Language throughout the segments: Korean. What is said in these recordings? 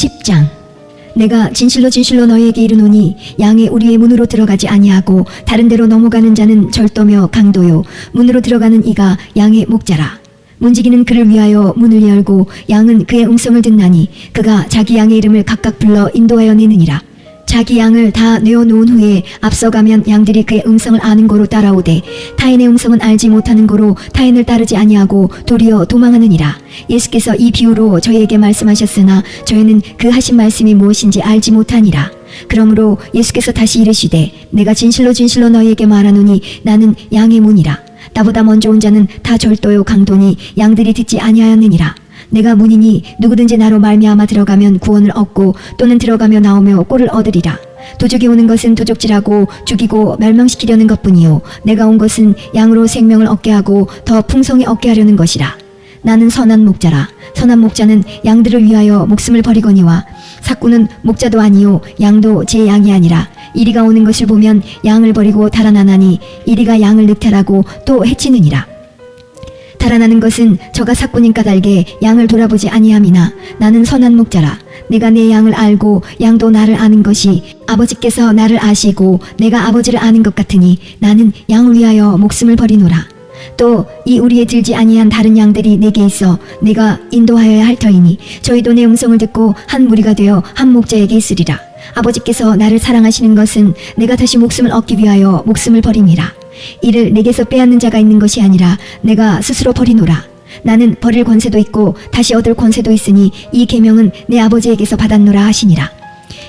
10장. 내가 진실로 진실로 너희에게 이르노니 양의 우리의 문으로 들어가지 아니하고 다른 데로 넘어가는 자는 절도며 강도요 문으로 들어가는 이가 양의 목자라. 문지기는 그를 위하여 문을 열고 양은 그의 음성을 듣나니 그가 자기 양의 이름을 각각 불러 인도하여 내느니라. 자기 양을 다 내어놓은 후에 앞서가면 양들이 그의 음성을 아는 고로 따라오되 타인의 음성은 알지 못하는 고로 타인을 따르지 아니하고 도리어 도망하느니라. 예수께서 이 비유로 저희에게 말씀하셨으나 저희는 그 하신 말씀이 무엇인지 알지 못하니라. 그러므로 예수께서 다시 이르시되 내가 진실로 진실로 너희에게 말하노니 나는 양의 문이라. 나보다 먼저 온 자는 다 절도요 강도니 양들이 듣지 아니하였느니라. 내가 문이니 누구든지 나로 말미암아 들어가면 구원을 얻고 또는 들어가며 나오며 꼴을 얻으리라. 도적이 오는 것은 도적질하고 죽이고 멸망시키려는 것뿐이요 내가 온 것은 양으로 생명을 얻게 하고 더 풍성히 얻게 하려는 것이라. 나는 선한 목자라. 선한 목자는 양들을 위하여 목숨을 버리거니와 삭구는 목자도 아니요 양도 제 양이 아니라 이리가 오는 것을 보면 양을 버리고 달아나나니 이리가 양을 늑탈하고 또 해치느니라. 달아나는 것은 저가 삭구님 까닭에 양을 돌아보지 아니함이나 나는 선한 목자라. 내가 내 양을 알고 양도 나를 아는 것이 아버지께서 나를 아시고 내가 아버지를 아는 것 같으니 나는 양을 위하여 목숨을 버리노라. 또 이 우리에 들지 아니한 다른 양들이 내게 있어 내가 인도하여야 할 터이니 저희도 내 음성을 듣고 한 무리가 되어 한 목자에게 있으리라. 아버지께서 나를 사랑하시는 것은 내가 다시 목숨을 얻기 위하여 목숨을 버림이라. 이를 내게서 빼앗는 자가 있는 것이 아니라 내가 스스로 버리노라. 나는 버릴 권세도 있고 다시 얻을 권세도 있으니 이 계명은 내 아버지에게서 받았노라 하시니라.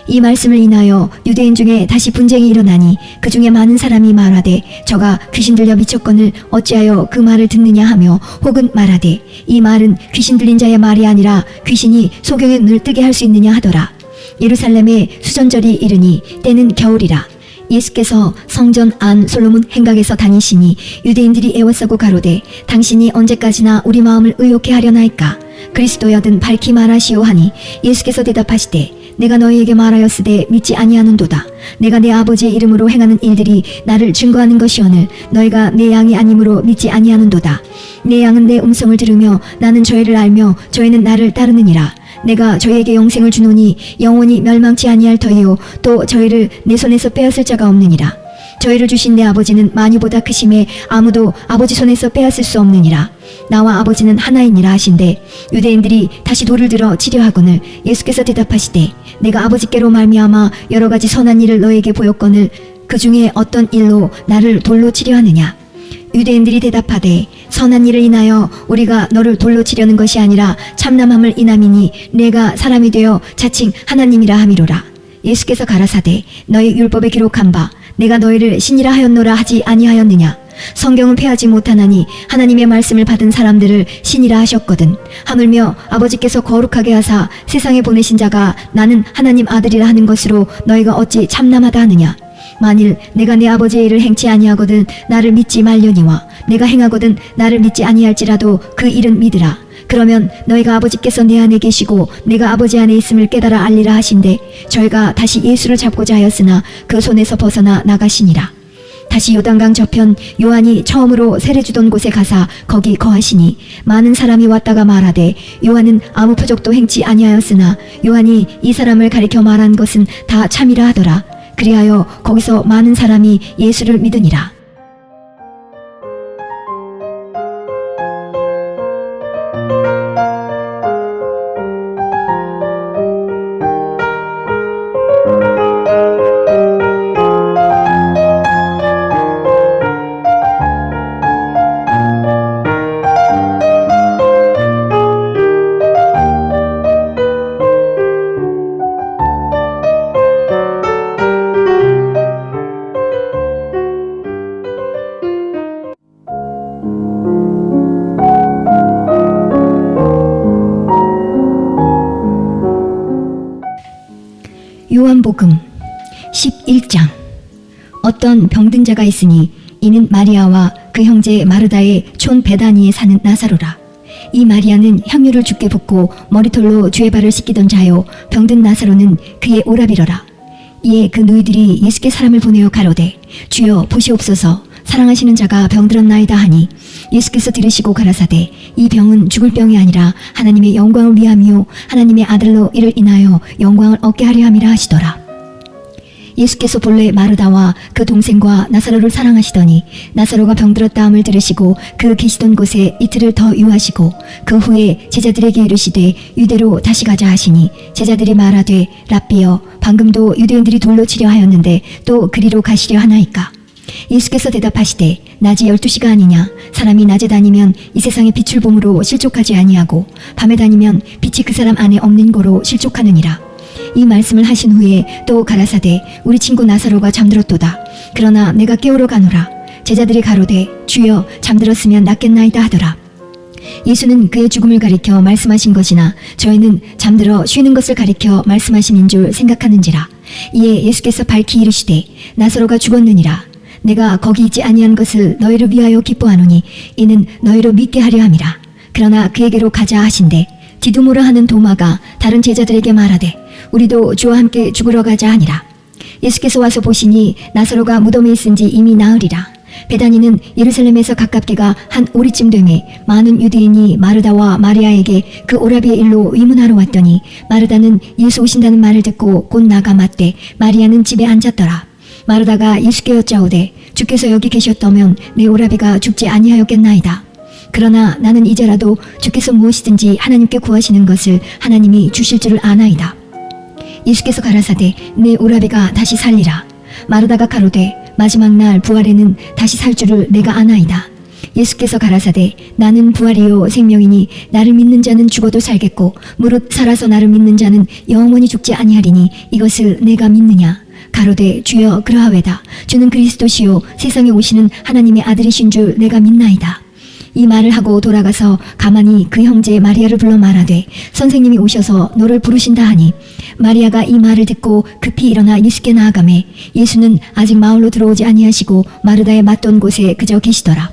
이 말씀을 인하여 유대인 중에 다시 분쟁이 일어나니 그 중에 많은 사람이 말하되 저가 귀신 들려 미쳤거늘 어찌하여 그 말을 듣느냐 하며 혹은 말하되 이 말은 귀신 들린 자의 말이 아니라 귀신이 소경의 눈을 뜨게 할 수 있느냐 하더라. 예루살렘에 수전절이 이르니 때는 겨울이라. 예수께서 성전 안 솔로몬 행각에서 다니시니 유대인들이 애워싸고 가로되 당신이 언제까지나 우리 마음을 의욕해 하려나이까. 그리스도여든 밝히 말하시오 하니 예수께서 대답하시되 내가 너희에게 말하였으되 믿지 아니하는도다. 내가 내 아버지의 이름으로 행하는 일들이 나를 증거하는 것이오늘 너희가 내 양이 아니므로 믿지 아니하는도다. 내 양은 내 음성을 들으며 나는 저희를 알며 저희는 나를 따르느니라. 내가 저희에게 영생을 주노니 영원히 멸망치 아니할 터이요 또 저희를 내 손에서 빼앗을 자가 없느니라. 저희를 주신 내 아버지는 만유보다 크심에 아무도 아버지 손에서 빼앗을 수 없느니라. 나와 아버지는 하나이니라 하신대 유대인들이 다시 돌을 들어 치려하거늘 예수께서 대답하시되 내가 아버지께로 말미암아 여러 가지 선한 일을 너에게 보였거늘 그 중에 어떤 일로 나를 돌로 치려하느냐. 유대인들이 대답하되 선한 일을 인하여 우리가 너를 돌로 치려는 것이 아니라 참남함을 인함이니 내가 사람이 되어 자칭 하나님이라 함이로라. 예수께서 가라사대 너희 율법에 기록한 바 내가 너희를 신이라 하였노라 하지 아니하였느냐. 성경은 폐하지 못하나니 하나님의 말씀을 받은 사람들을 신이라 하셨거든. 하물며 아버지께서 거룩하게 하사 세상에 보내신 자가 나는 하나님 아들이라 하는 것으로 너희가 어찌 참남하다 하느냐. 만일 내가 내 아버지의 일을 행치 아니하거든 나를 믿지 말려니와 내가 행하거든 나를 믿지 아니할지라도 그 일은 믿으라. 그러면 너희가 아버지께서 내 안에 계시고 내가 아버지 안에 있음을 깨달아 알리라 하신대 저희가 다시 예수를 잡고자 하였으나 그 손에서 벗어나 나가시니라. 다시 요단강 저편 요한이 처음으로 세례주던 곳에 가사 거기 거하시니 많은 사람이 왔다가 말하되 요한은 아무 표적도 행치 아니하였으나 요한이 이 사람을 가리켜 말한 것은 다 참이라 하더라. 그리하여 거기서 많은 사람이 예수를 믿으니라. 요한복음 11장. 어떤 병든 자가 있으니 이는 마리아와 그 형제 마르다의 촌 베다니에 사는 나사로라. 이 마리아는 향유를 주께 붓고 머리털로 주의 발을 씻기던 자요 병든 나사로는 그의 오라비러라. 이에 그 누이들이 예수께 사람을 보내어 가로되 주여 보시옵소서 사랑하시는 자가 병들었나이다 하니 예수께서 들으시고 가라사대 이 병은 죽을 병이 아니라 하나님의 영광을 위함이요 하나님의 아들로 이를 인하여 영광을 얻게 하려 함이라 하시더라. 예수께서 본래 마르다와 그 동생과 나사로를 사랑하시더니 나사로가 병들었다함을 들으시고 그 계시던 곳에 이틀을 더 유하시고 그 후에 제자들에게 이르시되 유대로 다시 가자 하시니 제자들이 말하되 랍비여 방금도 유대인들이 돌로 치려 하였는데 또 그리로 가시려 하나이까. 예수께서 대답하시되 낮이 12시가 아니냐. 사람이 낮에 다니면 이 세상의 빛을 봄으로 실족하지 아니하고 밤에 다니면 빛이 그 사람 안에 없는 거로 실족하느니라. 이 말씀을 하신 후에 또 가라사대 우리 친구 나사로가 잠들었도다. 그러나 내가 깨우러 가노라. 제자들이 가로되 주여 잠들었으면 낫겠나이다 하더라. 예수는 그의 죽음을 가리켜 말씀하신 것이나 저희는 잠들어 쉬는 것을 가리켜 말씀하심인 줄 생각하는지라. 이에 예수께서 밝히 이르시되 나사로가 죽었느니라. 내가 거기 있지 아니한 것을 너희를 위하여 기뻐하노니 이는 너희로 믿게 하려 함이라. 그러나 그에게로 가자 하신대 디두모라 하는 도마가 다른 제자들에게 말하되 우리도 주와 함께 죽으러 가자 하니라. 예수께서 와서 보시니 나사로가 무덤에 있은지 이미 나으리라. 베다니는 예루살렘에서 가깝게가 한 오리쯤 되매 많은 유대인이 마르다와 마리아에게 그 오라비의 일로 의문하러 왔더니 마르다는 예수 오신다는 말을 듣고 곧 나가 맞되 마리아는 집에 앉았더라. 마르다가 예수께 여짜오되 주께서 여기 계셨다면 내 오라비가 죽지 아니하였겠나이다. 그러나 나는 이제라도 주께서 무엇이든지 하나님께 구하시는 것을 하나님이 주실 줄을 아나이다. 예수께서 가라사대 내 오라비가 다시 살리라. 마르다가 가로되 마지막 날 부활에는 다시 살 줄을 내가 아나이다. 예수께서 가라사대 나는 부활이요 생명이니 나를 믿는 자는 죽어도 살겠고 무릇 살아서 나를 믿는 자는 영원히 죽지 아니하리니 이것을 내가 믿느냐. 가로되 주여 그러하외다. 주는 그리스도시요 세상에 오시는 하나님의 아들이신 줄 내가 믿나이다. 이 말을 하고 돌아가서 가만히 그 형제 마리아를 불러 말하되 선생님이 오셔서 너를 부르신다 하니 마리아가 이 말을 듣고 급히 일어나 예수께 나아가매 예수는 아직 마을로 들어오지 아니하시고 마르다의 맞던 곳에 그저 계시더라.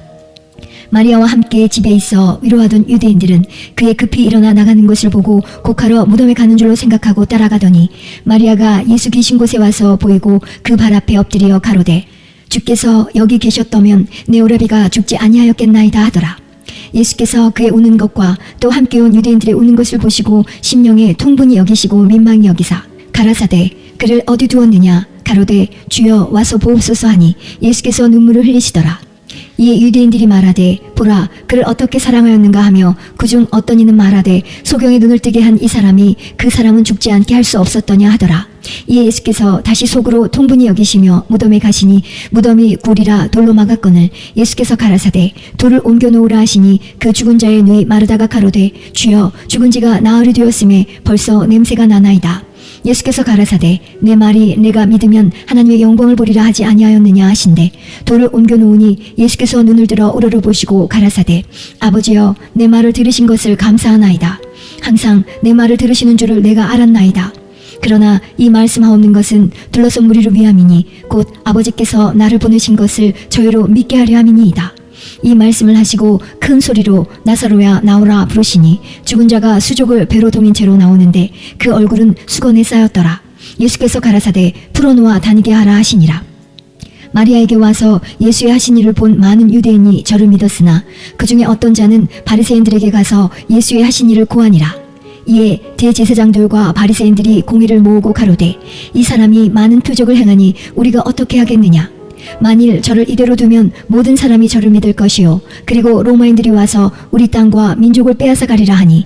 마리아와 함께 집에 있어 위로하던 유대인들은 그의 급히 일어나 나가는 것을 보고 곡하러 무덤에 가는 줄로 생각하고 따라가더니 마리아가 예수 계신 곳에 와서 보이고 그 발 앞에 엎드려 가로되 주께서 여기 계셨다면 내 오라비가 죽지 아니하였겠나이다 하더라. 예수께서 그의 우는 것과 또 함께 온 유대인들의 우는 것을 보시고 심령에 통분히 여기시고 민망히 여기사 가라사대 그를 어디 두었느냐. 가로되 주여 와서 보옵소서 하니 예수께서 눈물을 흘리시더라. 이에 유대인들이 말하되 보라 그를 어떻게 사랑하였는가 하며 그중 어떤 이는 말하되 소경의 눈을 뜨게 한 이 사람이 그 사람은 죽지 않게 할 수 없었더냐 하더라. 이에 예수께서 다시 속으로 통분히 여기시며 무덤에 가시니 무덤이 굴이라 돌로 막았거늘 예수께서 가라사대 돌을 옮겨 놓으라 하시니 그 죽은 자의 누이 마르다가 가로되 주여 죽은 지가 나흘이 되었음에 벌써 냄새가 나나이다. 예수께서 가라사대 내 말이 내가 믿으면 하나님의 영광을 보리라 하지 아니하였느냐 하신대 돌을 옮겨 놓으니 예수께서 눈을 들어 우러러 보시고 가라사대 아버지여 내 말을 들으신 것을 감사하나이다. 항상 내 말을 들으시는 줄을 내가 알았나이다. 그러나 이 말씀하옵는 것은 둘러선 무리를 위함이니 곧 아버지께서 나를 보내신 것을 저희로 믿게 하려 함이니이다. 이 말씀을 하시고 큰 소리로 나사로야 나오라 부르시니 죽은 자가 수족을 배로 동인 채로 나오는데 그 얼굴은 수건에 쌓였더라. 예수께서 가라사대 풀어놓아 다니게 하라 하시니라. 마리아에게 와서 예수의 하신 일을 본 많은 유대인이 저를 믿었으나 그 중에 어떤 자는 바리새인들에게 가서 예수의 하신 일을 고하니라. 이에 대제사장들과 바리새인들이 공의를 모으고 가로되 이 사람이 많은 표적을 행하니 우리가 어떻게 하겠느냐. 만일 저를 이대로 두면 모든 사람이 저를 믿을 것이요 그리고 로마인들이 와서 우리 땅과 민족을 빼앗아 가리라 하니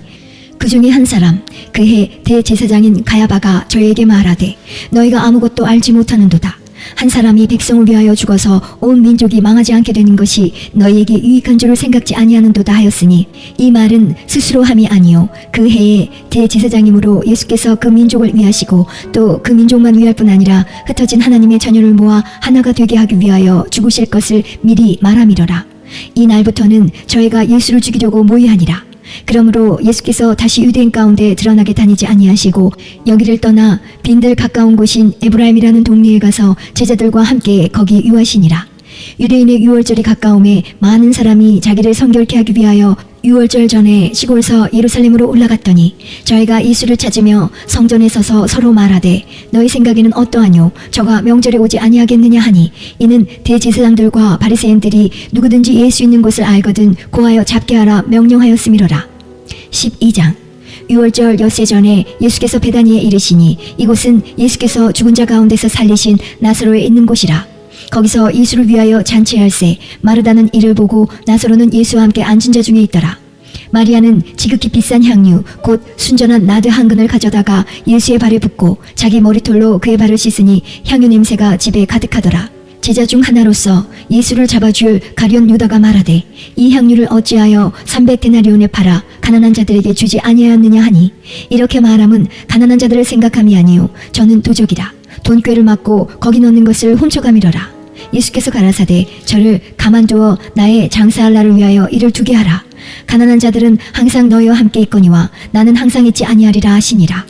그 중에 한 사람 그해 대제사장인 가야바가 저에게 말하되 너희가 아무것도 알지 못하는도다. 한 사람이 백성을 위하여 죽어서 온 민족이 망하지 않게 되는 것이 너희에게 유익한 줄을 생각지 아니하는도다 하였으니 이 말은 스스로 함이 아니요 그 해에 대제사장이므로 예수께서 그 민족을 위하시고 또 그 민족만 위할 뿐 아니라 흩어진 하나님의 자녀를 모아 하나가 되게 하기 위하여 죽으실 것을 미리 말함이로라. 이 날부터는 저희가 예수를 죽이려고 모의하니라. 그러므로 예수께서 다시 유대인 가운데 드러나게 다니지 아니하시고 여기를 떠나 빈들 가까운 곳인 에브라임이라는 동네에 가서 제자들과 함께 거기 유하시니라. 유대인의 유월절이 가까움에 많은 사람이 자기를 성결케 하기 위하여 유월절 전에 시골서 예루살렘으로 올라갔더니 저희가 예수를 찾으며 성전에 서서 서로 말하되 너희 생각에는 어떠하뇨? 저가 명절에 오지 아니하겠느냐 하니 이는 대제사장들과 바리새인들이 누구든지 예수 있는 곳을 알거든 고하여 잡게 하라 명령하였음이로라. 12장. 유월절 엿새 전에 예수께서 베다니에 이르시니 이곳은 예수께서 죽은 자 가운데서 살리신 나사로에 있는 곳이라. 거기서 예수를 위하여 잔치할세 마르다는 이를 보고 나사로는 예수와 함께 앉은 자 중에 있더라. 마리아는 지극히 비싼 향유 곧 순전한 나드 한 근을 가져다가 예수의 발에 붓고 자기 머리털로 그의 발을 씻으니 향유 냄새가 집에 가득하더라. 제자 중 하나로서 예수를 잡아줄 가룟 유다가 말하되 이 향유를 어찌하여 300데나리온에 팔아 가난한 자들에게 주지 아니하였느냐 하니 이렇게 말함은 가난한 자들을 생각함이 아니요 저는 도적이라. 돈꾀를 맞고 거기 넣는 것을 훔쳐가미러라. 예수께서 가라사대 저를 가만두어 나의 장사할 날을 위하여 이를 두게 하라. 가난한 자들은 항상 너희와 함께 있거니와 나는 항상 있지 아니하리라 하시니라.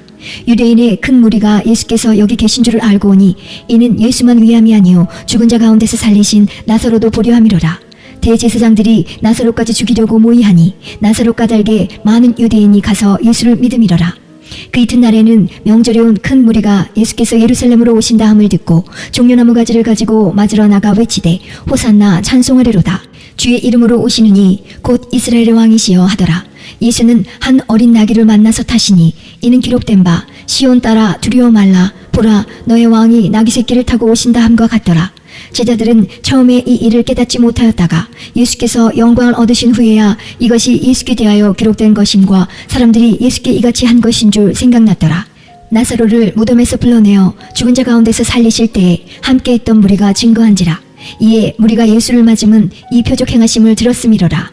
유대인의 큰 무리가 예수께서 여기 계신 줄을 알고 오니 이는 예수만 위함이 아니요 죽은 자 가운데서 살리신 나사로도 보려 함이로라. 대제사장들이 나사로까지 죽이려고 모의하니 나사로 까닭에 많은 유대인이 가서 예수를 믿음이로라. 그 이튿날에는 명절에 온 큰 무리가 예수께서 예루살렘으로 오신다 함을 듣고 종려나무 가지를 가지고 맞으러 나가 외치되 호산나 찬송하리로다. 주의 이름으로 오시느니 곧 이스라엘의 왕이시여 하더라. 예수는 한 어린 나귀를 만나서 타시니 이는 기록된 바 시온 따라 두려워 말라 보라 너의 왕이 나귀 새끼를 타고 오신다 함과 같더라. 제자들은 처음에 이 일을 깨닫지 못하였다가 예수께서 영광을 얻으신 후에야 이것이 예수께 대하여 기록된 것임과 사람들이 예수께 이같이 한 것인 줄 생각났더라. 나사로를 무덤에서 불러내어 죽은 자 가운데서 살리실 때에 함께 있던 무리가 증거한지라. 이에 무리가 예수를 맞음은 이 표적 행하심을 들었음이로라.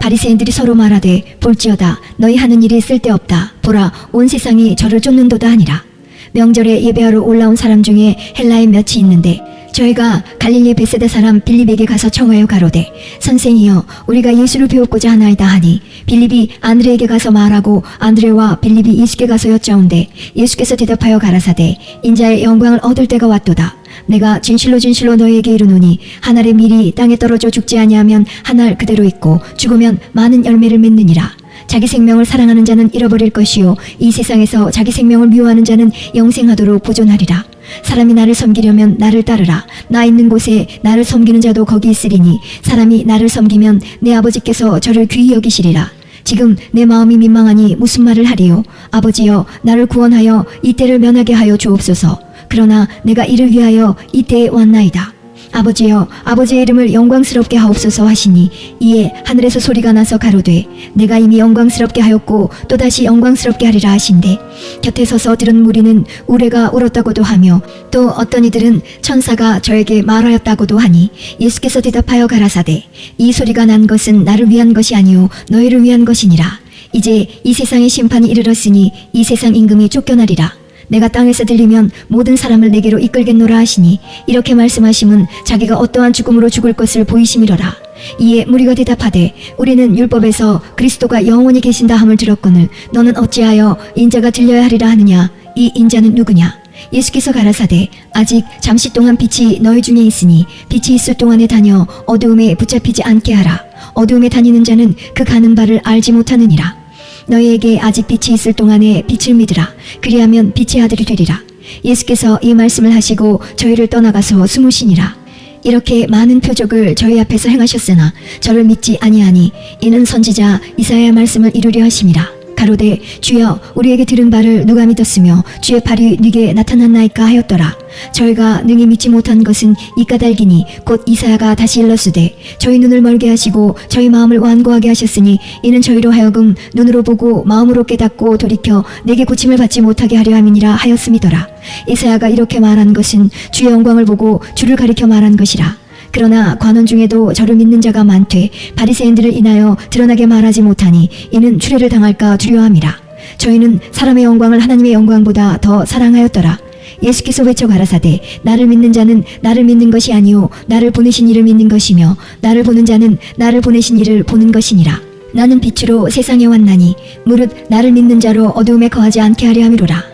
바리새인들이 서로 말하되 볼지어다 너희 하는 일이 쓸데없다. 보라 온 세상이 저를 쫓는도다 하니라. 명절에 예배하러 올라온 사람 중에 헬라의 몇이 있는데 저희가 갈릴리 베세다 사람 빌립에게 가서 청하여 가로되 선생이여 우리가 예수를 배웠고자 하나이다 하니 빌립이 안드레에게 가서 말하고 안드레와 빌립이 예수께 가서 여짜온대 예수께서 대답하여 가라사대 인자의 영광을 얻을 때가 왔도다. 내가 진실로 진실로 너희에게 이르노니 한 알의 밀이 땅에 떨어져 죽지 아니하면 한 알 그대로 있고 죽으면 많은 열매를 맺느니라. 자기 생명을 사랑하는 자는 잃어버릴 것이요 이 세상에서 자기 생명을 미워하는 자는 영생하도록 보존하리라. 사람이 나를 섬기려면 나를 따르라. 나 있는 곳에 나를 섬기는 자도 거기 있으리니 사람이 나를 섬기면 내 아버지께서 저를 귀히 여기시리라. 지금 내 마음이 민망하니 무슨 말을 하리요. 아버지여 나를 구원하여 이 때를 면하게 하여 주옵소서. 그러나 내가 이를 위하여 이 때에 왔나이다. 아버지여 아버지의 이름을 영광스럽게 하옵소서 하시니 이에 하늘에서 소리가 나서 가로되 내가 이미 영광스럽게 하였고 또다시 영광스럽게 하리라 하신대 곁에 서서 들은 무리는 우레가 울었다고도 하며 또 어떤 이들은 천사가 저에게 말하였다고도 하니 예수께서 대답하여 가라사대 이 소리가 난 것은 나를 위한 것이 아니요 너희를 위한 것이니라. 이제 이 세상의 심판이 이르렀으니 이 세상 임금이 쫓겨나리라. 내가 땅에서 들리면 모든 사람을 내게로 이끌겠노라 하시니 이렇게 말씀하심은 자기가 어떠한 죽음으로 죽을 것을 보이심이로라. 이에 무리가 대답하되 우리는 율법에서 그리스도가 영원히 계신다 함을 들었거늘 너는 어찌하여 인자가 들려야 하리라 하느냐. 이 인자는 누구냐. 예수께서 가라사대 아직 잠시 동안 빛이 너희 중에 있으니 빛이 있을 동안에 다녀 어두움에 붙잡히지 않게 하라. 어두움에 다니는 자는 그 가는 바를 알지 못하느니라. 너희에게 아직 빛이 있을 동안에 빛을 믿으라. 그리하면 빛의 아들이 되리라. 예수께서 이 말씀을 하시고 저희를 떠나가서 숨으시니라. 이렇게 많은 표적을 저희 앞에서 행하셨으나 저를 믿지 아니하니 이는 선지자 이사야의 말씀을 이루려 하심이라. 가로되 주여 우리에게 들은 바를 누가 믿었으며 주의 팔이 네게 나타났나이까 하였더라. 저희가 능히 믿지 못한 것은 이 까닭이니 곧 이사야가 다시 일렀으되 저희 눈을 멀게 하시고 저희 마음을 완고하게 하셨으니 이는 저희로 하여금 눈으로 보고 마음으로 깨닫고 돌이켜 내게 고침을 받지 못하게 하려 함이니라 하였음이더라. 이사야가 이렇게 말한 것은 주의 영광을 보고 주를 가리켜 말한 것이라. 그러나 관원 중에도 저를 믿는 자가 많되 바리새인들을 인하여 드러나게 말하지 못하니 이는 추례를 당할까 두려워함이라. 저희는 사람의 영광을 하나님의 영광보다 더 사랑하였더라. 예수께서 외쳐 가라사대 나를 믿는 자는 나를 믿는 것이 아니요 나를 보내신 이를 믿는 것이며 나를 보는 자는 나를 보내신 이를 보는 것이니라. 나는 빛으로 세상에 왔나니 무릇 나를 믿는 자로 어두움에 거하지 않게 하려 함이로라.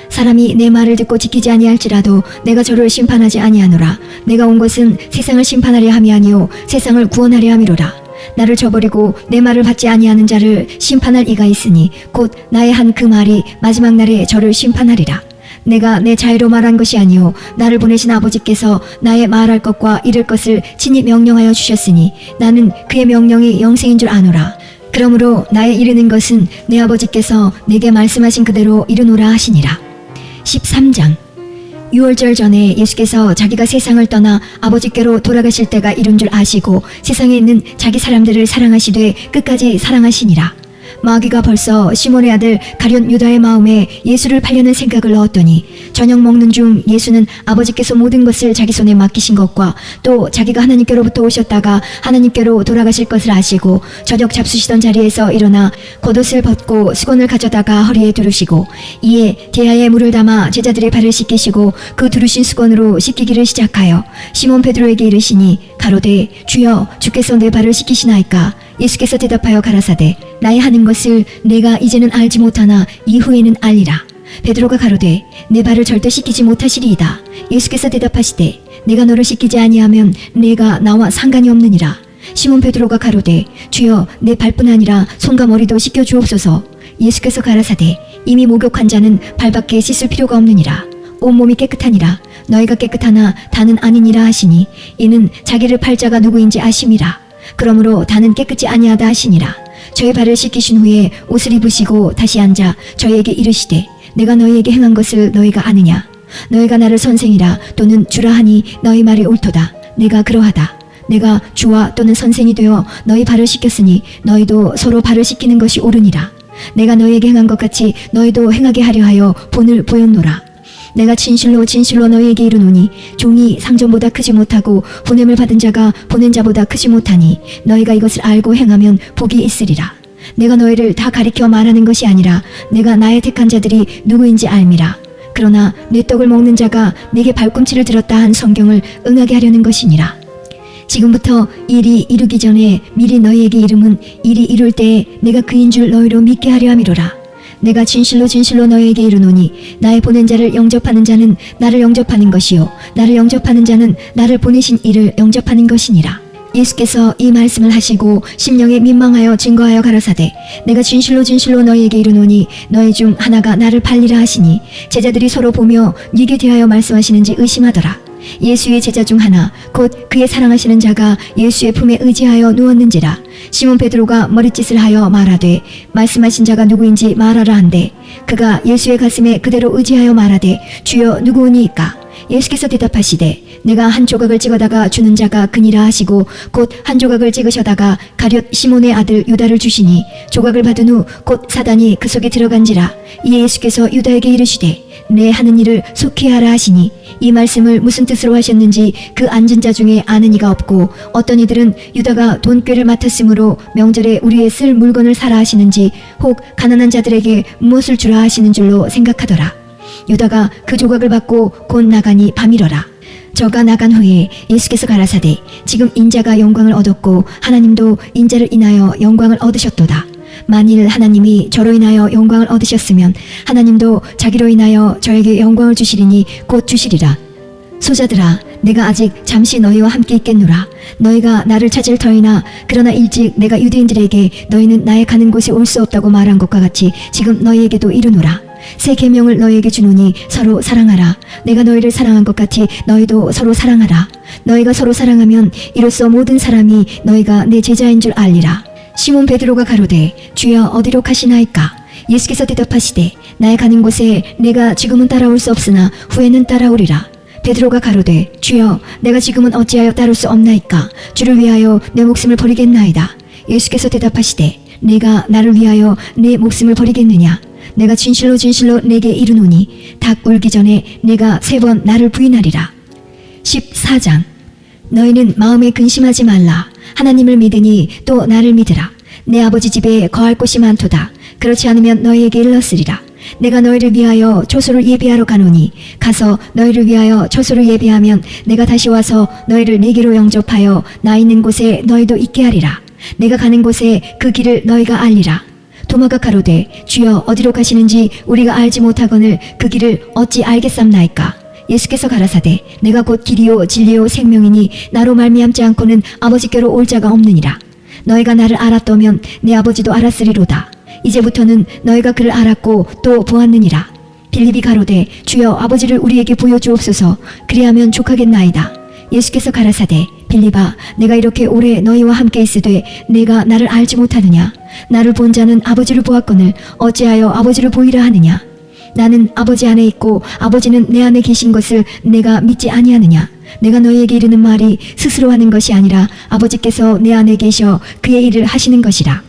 사람이 내 말을 듣고 지키지 아니할지라도 내가 저를 심판하지 아니하노라. 내가 온 것은 세상을 심판하려 함이 아니요 세상을 구원하려 함이로라. 나를 저버리고 내 말을 받지 아니하는 자를 심판할 이가 있으니 곧 나의 한 그 말이 마지막 날에 저를 심판하리라. 내가 내 자유로 말한 것이 아니요 나를 보내신 아버지께서 나의 말할 것과 이를 것을 친히 명령하여 주셨으니 나는 그의 명령이 영생인 줄 아노라. 그러므로 나의 이르는 것은 내 아버지께서 내게 말씀하신 그대로 이르노라 하시니라. 13장. 유월절 전에 예수께서 자기가 세상을 떠나 아버지께로 돌아가실 때가 이른 줄 아시고 세상에 있는 자기 사람들을 사랑하시되 끝까지 사랑하시니라. 마귀가 벌써 시몬의 아들 가룟 유다의 마음에 예수를 팔려는 생각을 넣었더니 저녁 먹는 중 예수는 아버지께서 모든 것을 자기 손에 맡기신 것과 또 자기가 하나님께로부터 오셨다가 하나님께로 돌아가실 것을 아시고 저녁 잡수시던 자리에서 일어나 겉옷을 벗고 수건을 가져다가 허리에 두르시고 이에 대야에 물을 담아 제자들의 발을 씻기시고 그 두르신 수건으로 씻기기를 시작하여 시몬 베드로에게 이르시니 가로되 주여 주께서 내 발을 씻기시나이까. 예수께서 대답하여 가라사대 나의 하는 것을 내가 이제는 알지 못하나 이후에는 알리라. 베드로가 가로되 내 발을 절대 씻기지 못하시리이다. 예수께서 대답하시되 내가 너를 씻기지 아니하면 내가 나와 상관이 없느니라. 시몬 베드로가 가로되 주여 내 발뿐 아니라 손과 머리도 씻겨 주옵소서. 예수께서 가라사대 이미 목욕한 자는 발밖에 씻을 필요가 없느니라. 온몸이 깨끗하니라. 너희가 깨끗하나 다는 아니니라 하시니 이는 자기를 팔 자가 누구인지 아심이라. 그러므로 다는 깨끗이 아니하다 하시니라. 저의 발을 씻기신 후에 옷을 입으시고 다시 앉아 저희에게 이르시되 내가 너희에게 행한 것을 너희가 아느냐. 너희가 나를 선생이라 또는 주라 하니 너희 말이 옳도다. 내가 그러하다. 내가 주와 또는 선생이 되어 너희 발을 씻겼으니 너희도 서로 발을 씻기는 것이 옳으니라. 내가 너희에게 행한 것 같이 너희도 행하게 하려 하여 본을 보였노라. 내가 진실로 진실로 너희에게 이르노니 종이 상전보다 크지 못하고 보냄을 받은 자가 보낸 자보다 크지 못하니 너희가 이것을 알고 행하면 복이 있으리라. 내가 너희를 다 가리켜 말하는 것이 아니라 내가 나의 택한 자들이 누구인지 알미라. 그러나 내 떡을 먹는 자가 내게 발꿈치를 들었다 한 성경을 응하게 하려는 것이니라. 지금부터 일이 이루기 전에 미리 너희에게 이름은 일이 이룰 때에 내가 그인 줄 너희로 믿게 하려 함이로라. 내가 진실로 진실로 너희에게 이르노니 나의 보낸 자를 영접하는 자는 나를 영접하는 것이요 나를 영접하는 자는 나를 보내신 이를 영접하는 것이니라. 예수께서 이 말씀을 하시고 심령에 민망하여 증거하여 가라사대 내가 진실로 진실로 너희에게 이르노니 너희 중 하나가 나를 팔리라 하시니 제자들이 서로 보며 네게 대하여 말씀하시는지 의심하더라. 예수의 제자 중 하나 곧 그의 사랑하시는 자가 예수의 품에 의지하여 누웠는지라. 시몬 베드로가 머릿짓을 하여 말하되 말씀하신 자가 누구인지 말하라 한대 그가 예수의 가슴에 그대로 의지하여 말하되 주여 누구오니이까. 예수께서 대답하시되 내가 한 조각을 찍어다가 주는 자가 그니라 하시고 곧 한 조각을 찍으셔다가 가룟 시몬의 아들 유다를 주시니 조각을 받은 후 곧 사단이 그 속에 들어간지라. 이에 예수께서 유다에게 이르시되 내 하는 일을 속히 하라 하시니 이 말씀을 무슨 뜻으로 하셨는지 그 앉은 자 중에 아는 이가 없고 어떤 이들은 유다가 돈꾀를 맡았으므로 명절에 우리의 쓸 물건을 사라 하시는지 혹 가난한 자들에게 무엇을 주라 하시는 줄로 생각하더라. 유다가 그 조각을 받고 곧 나가니 밤이러라. 저가 나간 후에 예수께서 가라사대 지금 인자가 영광을 얻었고 하나님도 인자를 인하여 영광을 얻으셨도다. 만일 하나님이 저로 인하여 영광을 얻으셨으면 하나님도 자기로 인하여 저에게 영광을 주시리니 곧 주시리라. 소자들아 내가 아직 잠시 너희와 함께 있겠노라. 너희가 나를 찾을 터이나 그러나 일찍 내가 유대인들에게 너희는 나의 가는 곳에 올 수 없다고 말한 것과 같이 지금 너희에게도 이르노라. 새 계명을 너희에게 주노니 서로 사랑하라. 내가 너희를 사랑한 것 같이 너희도 서로 사랑하라. 너희가 서로 사랑하면 이로써 모든 사람이 너희가 내 제자인 줄 알리라. 시몬 베드로가 가로되 주여 어디로 가시나이까. 예수께서 대답하시되 나의 가는 곳에 내가 지금은 따라올 수 없으나 후에는 따라오리라. 베드로가 가로되 주여 내가 지금은 어찌하여 따를 수 없나이까. 주를 위하여 내 목숨을 버리겠나이다. 예수께서 대답하시되 내가 나를 위하여 내 목숨을 버리겠느냐. 내가 진실로 진실로 내게 이르노니 닭 울기 전에 내가 3번 나를 부인하리라. 14장. 너희는 마음에 근심하지 말라. 하나님을 믿으니 또 나를 믿으라. 내 아버지 집에 거할 곳이 많도다. 그렇지 않으면 너희에게 일렀으리라. 내가 너희를 위하여 초소를 예비하러 가노니 가서 너희를 위하여 초소를 예비하면 내가 다시 와서 너희를 내게로 영접하여 나 있는 곳에 너희도 있게 하리라. 내가 가는 곳에 그 길을 너희가 알리라. 도마가 가로되 주여 어디로 가시는지 우리가 알지 못하거늘 그 길을 어찌 알겠삼나이까. 예수께서 가라사대 내가 곧 길이요 진리요 생명이니 나로 말미암지 않고는 아버지께로 올 자가 없느니라. 너희가 나를 알았더면 내 아버지도 알았으리로다. 이제부터는 너희가 그를 알았고 또 보았느니라. 빌립이 가로되 주여 아버지를 우리에게 보여주옵소서. 그리하면 족하겠나이다. 예수께서 가라사대 빌립아 내가 이렇게 오래 너희와 함께 있으되 내가 나를 알지 못하느냐. 나를 본 자는 아버지를 보았거늘 어찌하여 아버지를 보이라 하느냐. 나는 아버지 안에 있고 아버지는 내 안에 계신 것을 내가 믿지 아니하느냐. 내가 너희에게 이르는 말이 스스로 하는 것이 아니라 아버지께서 내 안에 계셔 그의 일을 하시는 것이라.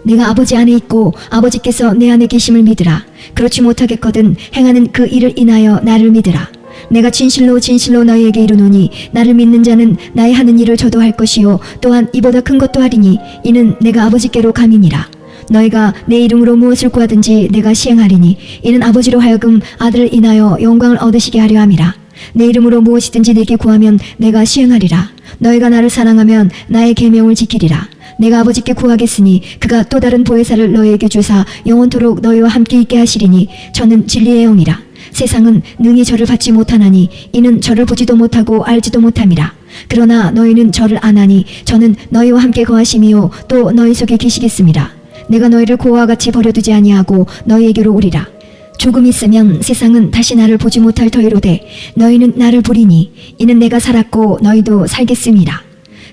내가 아버지 안에 있고 아버지께서 내 안에 계심을 믿으라. 그렇지 못하겠거든 행하는 그 일을 인하여 나를 믿으라. 내가 진실로 진실로 너희에게 이르노니 나를 믿는 자는 나의 하는 일을 저도 할 것이요 또한 이보다 큰 것도 하리니 이는 내가 아버지께로 감이니라. 너희가 내 이름으로 무엇을 구하든지 내가 시행하리니 이는 아버지로 하여금 아들을 인하여 영광을 얻으시게 하려 함이라. 내 이름으로 무엇이든지 내게 구하면 내가 시행하리라. 너희가 나를 사랑하면 나의 계명을 지키리라. 내가 아버지께 구하겠으니 그가 또 다른 보혜사를 너희에게 주사 영원토록 너희와 함께 있게 하시리니 저는 진리의 영이라. 세상은 능히 저를 받지 못하나니 이는 저를 보지도 못하고 알지도 못함이라. 그러나 너희는 저를 아나니 저는 너희와 함께 거하심이요 또 너희 속에 계시겠습니다. 내가 너희를 고아와 같이 버려두지 아니하고 너희에게로 오리라. 조금 있으면 세상은 다시 나를 보지 못할 터이로되 너희는 나를 보리니 이는 내가 살았고 너희도 살겠음이라.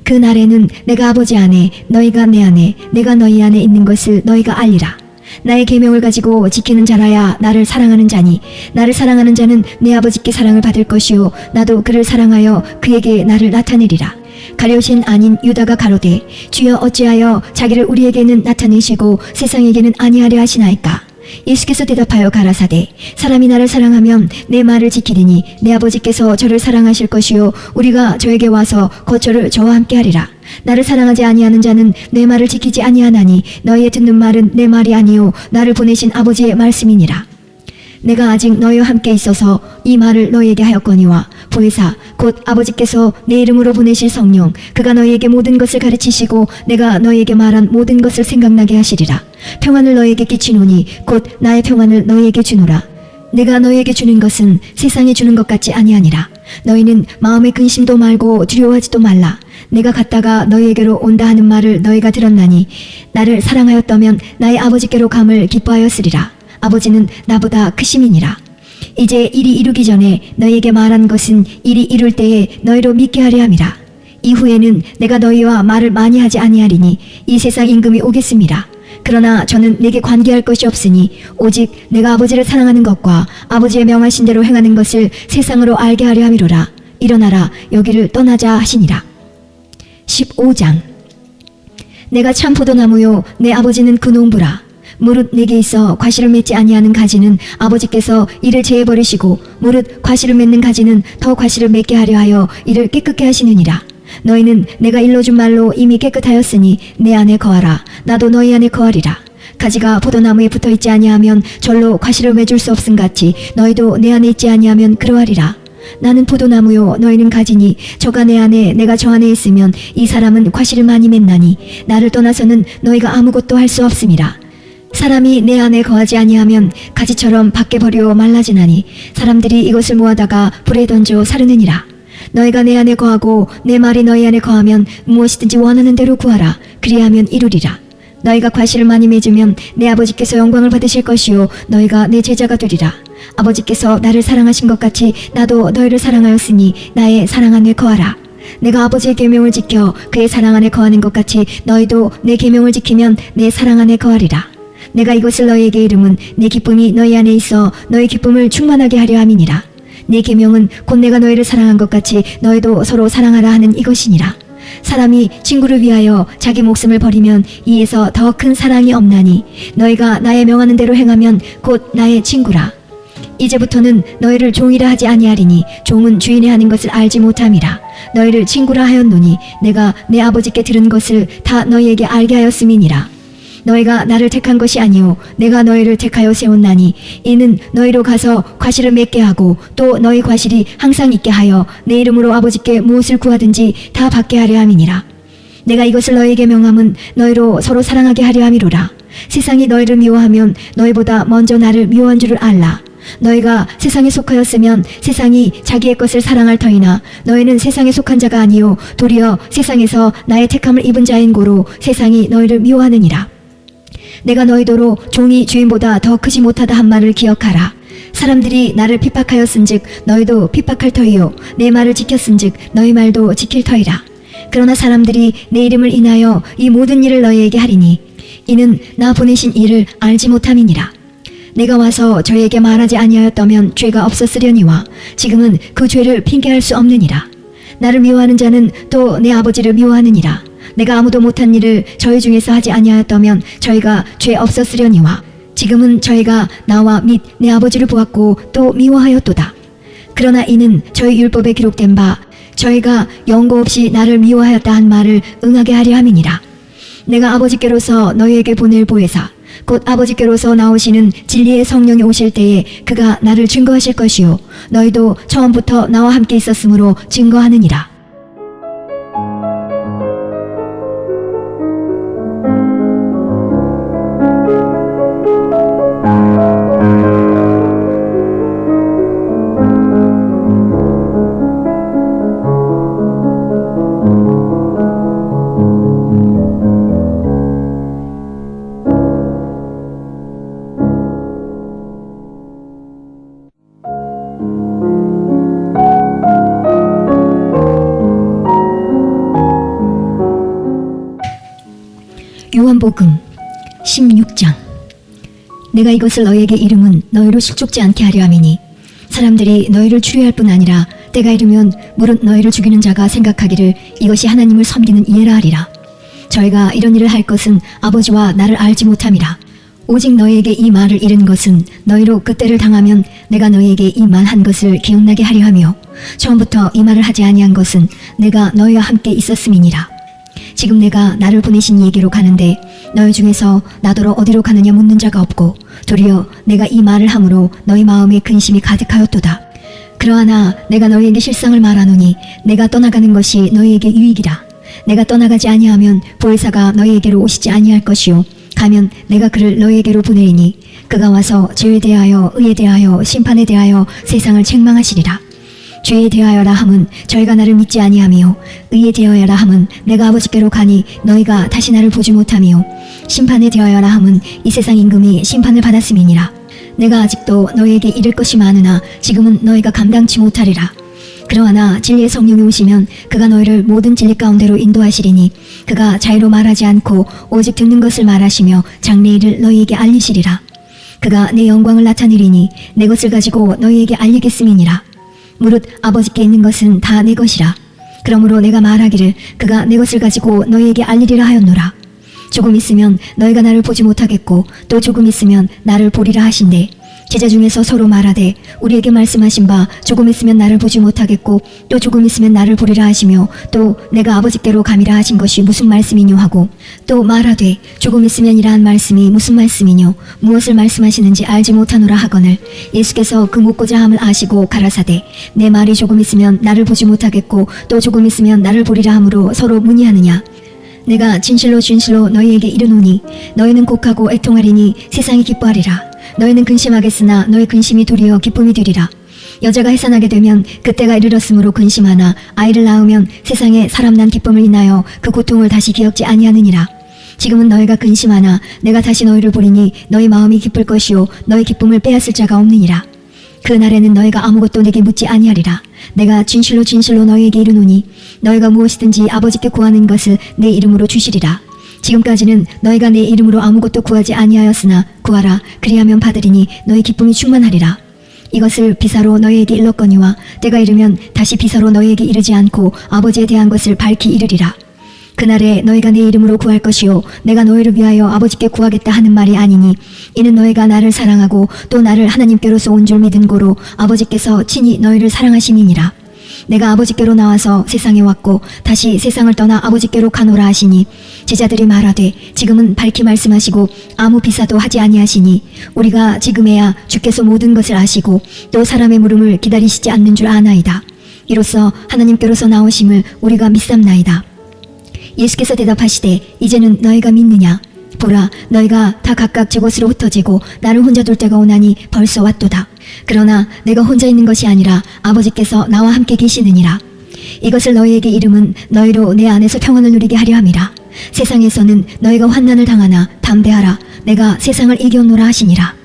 그 날에는 내가 아버지 안에 너희가 내 안에 내가 너희 안에 있는 것을 너희가 알리라. 나의 계명을 가지고 지키는 자라야 나를 사랑하는 자니 나를 사랑하는 자는 내 아버지께 사랑을 받을 것이요 나도 그를 사랑하여 그에게 나를 나타내리라. 가룟신 아닌 유다가 가로되 주여 어찌하여 자기를 우리에게는 나타내시고 세상에게는 아니하려 하시나이까. 예수께서 대답하여 가라사대 사람이 나를 사랑하면 내 말을 지키리니 내 아버지께서 저를 사랑하실 것이요 우리가 저에게 와서 거처를 저와 함께 하리라. 나를 사랑하지 아니하는 자는 내 말을 지키지 아니하나니 너희의 듣는 말은 내 말이 아니요 나를 보내신 아버지의 말씀이니라. 내가 아직 너희와 함께 있어서 이 말을 너희에게 하였거니와 보혜사 곧 아버지께서 내 이름으로 보내실 성령 그가 너희에게 모든 것을 가르치시고 내가 너희에게 말한 모든 것을 생각나게 하시리라. 평안을 너희에게 끼치노니 곧 나의 평안을 너희에게 주노라. 내가 너희에게 주는 것은 세상이 주는 것 같지 아니하니라. 너희는 마음에 근심도 말고 두려워하지도 말라. 내가 갔다가 너희에게로 온다 하는 말을 너희가 들었나니 나를 사랑하였다면 나의 아버지께로 감을 기뻐하였으리라. 아버지는 나보다 크심이니라. 이제 일이 이루기 전에 너희에게 말한 것은 일이 이룰 때에 너희로 믿게 하려 함이라. 이후에는 내가 너희와 말을 많이 하지 아니하리니 이 세상 임금이 오겠습니다. 그러나 저는 내게 관계할 것이 없으니 오직 내가 아버지를 사랑하는 것과 아버지의 명하신 대로 행하는 것을 세상으로 알게 하려 함이로라. 일어나라 여기를 떠나자 하시니라. 15장. 내가 참 포도나무요 내 아버지는 그 농부라. 무릇 내게 있어 과실을 맺지 아니하는 가지는 아버지께서 이를 제해버리시고 무릇 과실을 맺는 가지는 더 과실을 맺게 하려 하여 이를 깨끗게 하시느니라. 너희는 내가 일러준 말로 이미 깨끗하였으니 내 안에 거하라. 나도 너희 안에 거하리라. 가지가 포도나무에 붙어있지 아니하면 절로 과실을 맺을 수 없음같이 너희도 내 안에 있지 아니하면 그러하리라. 나는 포도나무요 너희는 가지니 저가 내 안에 내가 저 안에 있으면 이 사람은 과실을 많이 맺나니 나를 떠나서는 너희가 아무것도 할 수 없음이라. 사람이 내 안에 거하지 아니하면 가지처럼 밖에 버려 말라지나니 사람들이 이것을 모아다가 불에 던져 사르느니라. 너희가 내 안에 거하고 내 말이 너희 안에 거하면 무엇이든지 원하는 대로 구하라. 그리하면 이루리라. 너희가 과실을 많이 맺으면 내 아버지께서 영광을 받으실 것이요 너희가 내 제자가 되리라. 아버지께서 나를 사랑하신 것 같이 나도 너희를 사랑하였으니 나의 사랑 안에 거하라. 내가 아버지의 계명을 지켜 그의 사랑 안에 거하는 것 같이 너희도 내 계명을 지키면 내 사랑 안에 거하리라. 내가 이것을 너희에게 이름은 내 기쁨이 너희 안에 있어 너희 기쁨을 충만하게 하려 함이니라. 내 계명은 곧 내가 너희를 사랑한 것 같이 너희도 서로 사랑하라 하는 이것이니라. 사람이 친구를 위하여 자기 목숨을 버리면 이에서 더 큰 사랑이 없나니 너희가 나의 명하는 대로 행하면 곧 나의 친구라. 이제부터는 너희를 종이라 하지 아니하리니 종은 주인의 하는 것을 알지 못함이라. 너희를 친구라 하였노니 내가 내 아버지께 들은 것을 다 너희에게 알게 하였음이니라. 너희가 나를 택한 것이 아니오 내가 너희를 택하여 세웠나니 이는 너희로 가서 과실을 맺게 하고 또 너희 과실이 항상 있게 하여 내 이름으로 아버지께 무엇을 구하든지 다 받게 하려 함이니라. 내가 이것을 너희에게 명함은 너희로 서로 사랑하게 하려 함이로라. 세상이 너희를 미워하면 너희보다 먼저 나를 미워한 줄을 알라. 너희가 세상에 속하였으면 세상이 자기의 것을 사랑할 터이나 너희는 세상에 속한 자가 아니요 도리어 세상에서 나의 택함을 입은 자인 고로 세상이 너희를 미워하느니라. 내가 너희더러 종이 주인보다 더 크지 못하다 한 말을 기억하라. 사람들이 나를 핍박하였은즉 너희도 핍박할 터이요 내 말을 지켰은즉 너희 말도 지킬 터이라. 그러나 사람들이 내 이름을 인하여 이 모든 일을 너희에게 하리니 이는 나 보내신 이를 알지 못함이니라. 내가 와서 저희에게 말하지 아니하였다면 죄가 없었으려니와 지금은 그 죄를 핑계할 수 없느니라. 나를 미워하는 자는 또 내 아버지를 미워하느니라. 내가 아무도 못한 일을 저희 중에서 하지 아니하였다면 저희가 죄 없었으려니와 지금은 저희가 나와 및 내 아버지를 보았고 또 미워하였도다. 그러나 이는 저희 율법에 기록된 바 저희가 연고 없이 나를 미워하였다 한 말을 응하게 하려 함이니라. 내가 아버지께로서 너희에게 보낼 보혜사 곧 아버지께로서 나오시는 진리의 성령이 오실 때에 그가 나를 증거하실 것이요 너희도 처음부터 나와 함께 있었으므로 증거하느니라. 요한복음 16장. 내가 이것을 너희에게 이름은 너희로 실족지 않게 하려 함이니 사람들이 너희를 추리할 뿐 아니라 때가 이르면 무릇 너희를 죽이는 자가 생각하기를 이것이 하나님을 섬기는 이해라 하리라. 저희가 이런 일을 할 것은 아버지와 나를 알지 못함이라. 오직 너희에게 이 말을 이른 것은 너희로 그때를 당하면 내가 너희에게 이 말 한 것을 기억나게 하려 하며 처음부터 이 말을 하지 아니한 것은 내가 너희와 함께 있었음이니라. 지금 내가 나를 보내신 이에게로 가는데 너희 중에서 나더러 어디로 가느냐 묻는 자가 없고 도리어 내가 이 말을 함으로 너희 마음에 근심이 가득하였도다. 그러하나 내가 너희에게 실상을 말하노니 내가 떠나가는 것이 너희에게 유익이라. 내가 떠나가지 아니하면 보혜사가 너희에게로 오시지 아니할 것이요 가면 내가 그를 너희에게로 보내리니 그가 와서 죄에 대하여 의에 대하여 심판에 대하여 세상을 책망하시리라. 죄에 대하여라 함은 저희가 나를 믿지 아니하며 의에 대하여라 함은 내가 아버지께로 가니 너희가 다시 나를 보지 못하며 심판에 대하여라 함은 이 세상 임금이 심판을 받았음이니라. 내가 아직도 너희에게 이를 것이 많으나 지금은 너희가 감당치 못하리라. 그러하나 진리의 성령이 오시면 그가 너희를 모든 진리 가운데로 인도하시리니 그가 자유로 말하지 않고 오직 듣는 것을 말하시며 장래 일을 너희에게 알리시리라. 그가 내 영광을 나타내리니 내 것을 가지고 너희에게 알리겠음이니라. 무릇 아버지께 있는 것은 다 내 것이라. 그러므로 내가 말하기를 그가 내 것을 가지고 너희에게 알리리라 하였노라. 조금 있으면 너희가 나를 보지 못하겠고 또 조금 있으면 나를 보리라 하신대. 제자 중에서 서로 말하되 우리에게 말씀하신 바 조금 있으면 나를 보지 못하겠고 또 조금 있으면 나를 보리라 하시며 또 내가 아버지께로 감이라 하신 것이 무슨 말씀이뇨 하고 또 말하되 조금 있으면 이라한 말씀이 무슨 말씀이뇨 무엇을 말씀하시는지 알지 못하노라 하거늘 예수께서 그 묻고자 함을 아시고 가라사대 내 말이 조금 있으면 나를 보지 못하겠고 또 조금 있으면 나를 보리라 함으로 서로 문의하느냐. 내가 진실로 진실로 너희에게 이르노니 너희는 곡하고 애통하리니 세상이 기뻐하리라. 너희는 근심하겠으나 너희 근심이 도리어 기쁨이 되리라. 여자가 해산하게 되면 그때가 이르렀으므로 근심하나 아이를 낳으면 세상에 사람 난 기쁨을 인하여 그 고통을 다시 기억지 아니하느니라. 지금은 너희가 근심하나 내가 다시 너희를 보리니 너희 마음이 기쁠 것이요 너희 기쁨을 빼앗을 자가 없느니라. 그 날에는 너희가 아무것도 내게 묻지 아니하리라. 내가 진실로 진실로 너희에게 이르노니 너희가 무엇이든지 아버지께 구하는 것을 내 이름으로 주시리라. 지금까지는 너희가 내 이름으로 아무것도 구하지 아니하였으나 구하라 그리하면 받으리니 너희 기쁨이 충만하리라. 이것을 비사로 너희에게 일렀거니와 때가 이르면 다시 비사로 너희에게 이르지 않고 아버지에 대한 것을 밝히 이르리라. 그날에 너희가 내 이름으로 구할 것이요 내가 너희를 위하여 아버지께 구하겠다 하는 말이 아니니 이는 너희가 나를 사랑하고 또 나를 하나님께로서 온 줄 믿은 고로 아버지께서 친히 너희를 사랑하심이니라. 내가 아버지께로 나와서 세상에 왔고 다시 세상을 떠나 아버지께로 가노라 하시니 제자들이 말하되 지금은 밝히 말씀하시고 아무 비사도 하지 아니하시니 우리가 지금에야 주께서 모든 것을 아시고 또 사람의 물음을 기다리시지 않는 줄 아나이다. 이로써 하나님께로서 나오심을 우리가 믿삼나이다. 예수께서 대답하시되 이제는 너희가 믿느냐. 보라, 너희가 다 각각 제 곳으로 흩어지고 나를 혼자 둘 때가 오나니 벌써 왔도다. 그러나 내가 혼자 있는 것이 아니라 아버지께서 나와 함께 계시느니라. 이것을 너희에게 이름은 너희로 내 안에서 평안을 누리게 하려 함이라. 세상에서는 너희가 환난을 당하나 담대하라. 내가 세상을 이겼노라 하시니라.